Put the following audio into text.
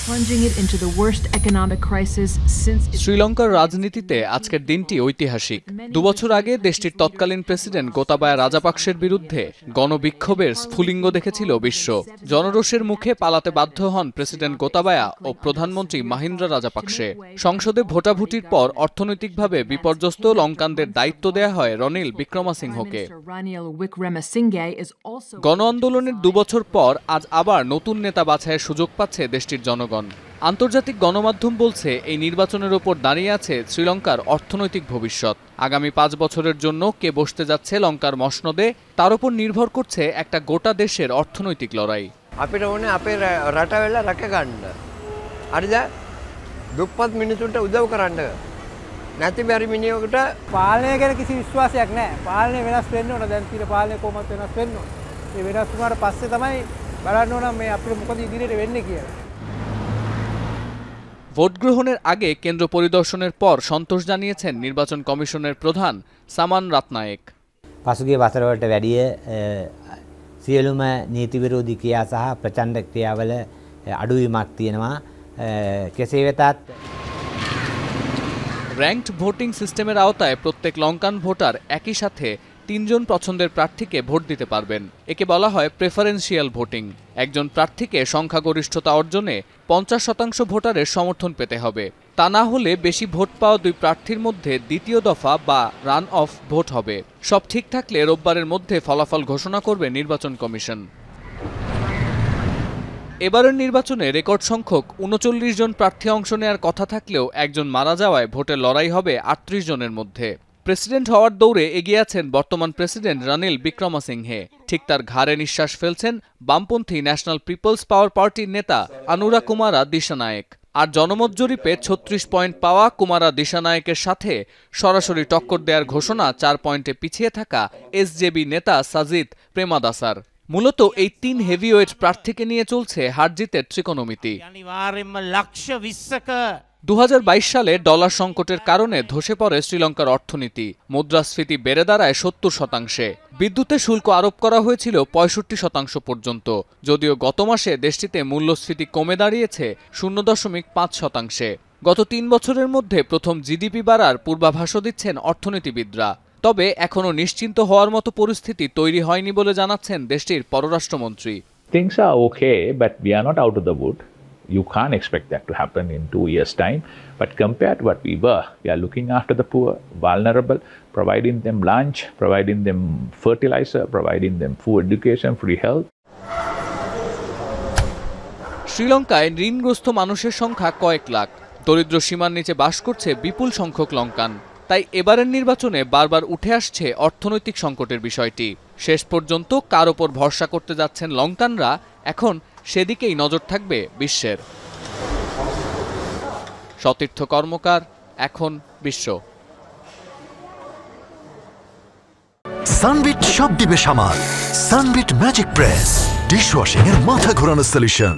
plunging it into the worst economic crisis since শ্রীলঙ্কার রাজনীতিতে আজকের দিনটি ঐতিহাসিক। 2 বছর আগে দেশটির তৎকালীন প্রেসিডেন্ট গোতাবায়া রাজাপাকসের বিরুদ্ধে গণবিক্ষোভের স্ফুলিঙ্গ দেখেছিল বিশ্ব। জনরোষের মুখে পালাতে বাধ্য হন প্রেসিডেন্ট গোতাবায়া ও প্রধানমন্ত্রী মাহিন্দ্রা রাজাপাকসে। সংসদে ভোটাভুটির পর অর্থনৈতিকভাবে বিপর্যস্ত লঙ্কানদের দায়িত্ব দেয়া হয় রনিল বিক্রমাসিংহকে। গণ আন্দোলনের 2 বছর পর আজ আবার নতুন নেতা বাছাইয়ের সুযোগ পাচ্ছে দেশটির জনগণ। আন্তর্জাতিক গণমাধ্যম বলছে এই নির্বাচনের ওপর দাঁড়িয়ে আছে শ্রীলঙ্কার অর্থনৈতিক ভবিষ্যৎ। আগামী 5 বছরের জন্য কে বসতে যাচ্ছে লঙ্কার মসনদে তার উপর নির্ভর করছে একটা গোটা দেশের অর্থনৈতিক লড়াই। අපිට ඕනේ අපේ රට වෙලා රැක ගන්න. හරිද? දුප්පත් මිනිසුන්ට උදව් කරන්න. නැති බැරි මිනිහෙකුට පාලනය ගැන කිසි විශ්වාසයක් නැහැ. පාලනය වෙනස් වෙන්න ඕන. දැන් තියෙන පාලනය කොහොමද වෙනස් වෙන්න ඕන. මේ වෙනස් වුණාට පස්සේ තමයි බලන්න ඕන මේ අපිට මොකද ඉදිරියට වෙන්නේ කියලා. ভোট গ্রহণের আগে কেন্দ্র পরিদর্শনের পর সন্তোষ জানিয়েছেন নির্বাচন কমিশনের প্রধান সামান রাতনায়েক। පසුගිය වසරවලට වැඩිය සියලුම නීති විරෝධී ක්‍රියා සහ ප්‍රචණ්ඩ ක්‍රියාවල අඩුවීමක් තියෙනවා. කෙසේ වෙතත් র্যাঙ্কড ভোটিং সিস্টেমের আওতায় প্রত্যেক লঙ্কান ভোটার একই সাথে 3 জন পছন্দের প্রার্থীকে ভোট দিতে পারবেন। একে বলা হয় প্রেফারেন্সিয়াল ভোটিং। একজন প্রার্থীকে সংখ্যাগরিষ্ঠতা অর্জনে 50% ভোটারের সমর্থন পেতে হবে। তা না হলে বেশি ভোট পাওয়া 2 প্রার্থীর মধ্যে দ্বিতীয় দফা বা রান অফ ভোট হবে। সব ঠিক থাকলে রোববারের মধ্যে ফলাফল ঘোষণা করবে নির্বাচন কমিশন। এবারের নির্বাচনে রেকর্ড সংখ্যক 39 জন প্রার্থী অংশ নেওয়ার কথা থাকলেও একজন মারা যাওয়ায় ভোটের লড়াই হবে 38 জনের মধ্যে। প্রেসিডেন্ট হওয়ার দৌড়ে এগিয়ে আছেন বর্তমান প্রেসিডেন্ট রনিল বিক্রমাসিংহে। ঠিক তার ঘাড়ে নিঃশ্বাস ফেলছেন বামপন্থী ন্যাশনাল পিপলস পাওয়ার পার্টির নেতা আনুরা কুমারা দিশানায়েক। আর জনমত জরিপে 36 পয়েন্ট পাওয়া কুমারা দিশানায়েকের সাথে সরাসরি টক্কর দেওয়ার ঘোষণা 4 পয়েন্টে পিছিয়ে থাকা এসজেবি নেতা সাজিদ প্রেমাদাসার। মূলত এই 3 হেভিওয়েট প্রার্থীকে নিয়ে চলছে হারজিতের ত্রিকোণমিতি। 2022 সালে ডলার সংকটের কারণে ধসে পড়ে শ্রীলঙ্কার অর্থনীতি। মুদ্রাস্ফীতি বেড়ে দাঁড়ায় 70%। বিদ্যুতে শুল্ক আরোপ করা হয়েছিল 65% পর্যন্ত, যদিও গত মাসে দেশটিতে মূল্যস্ফীতি কমে দাঁড়িয়েছে 0.5%। গত 3 বছরের মধ্যে প্রথম জিডিপি বাড়ার পূর্বাভাসও দিচ্ছেন অর্থনীতিবিদরা। তবে এখনো নিশ্চিন্ত হওয়ার মতো পরিস্থিতি তৈরি হয়নি বলে জানাচ্ছেন দেশটির পররাষ্ট্রমন্ত্রী। Things are okay, but we are not out of the wood. You can't expect that to happen in 2 years' time. But compared to what we are looking after the poor, vulnerable, providing them lunch, providing them fertilizer, providing them food, education, free health. শ্রীলঙ্কায় ঋণগ্রস্ত মানুষের সংখ্যা কয়েক লাখ। দরিদ্র সীমার নিচে বাস করছে বিপুল সংখ্যক লঙ্কান। তাই এবারের নির্বাচনে বারবার উঠে আসছে অর্থনৈতিক সংকটের বিষয়টি। শেষ পর্যন্ত কার ওপর ভরসা করতে যাচ্ছেন লঙ্কানরা, এখন সেদিকেই নজর থাকবে বিশ্বের। সতীর্থ কর্মকার, এখন বিশ্ব। সানবিট সব দিবে সামাল। সানবিট ম্যাজিক প্রেস ডিশওয়াশিং এর মাথা ঘোরানো সলিউশন।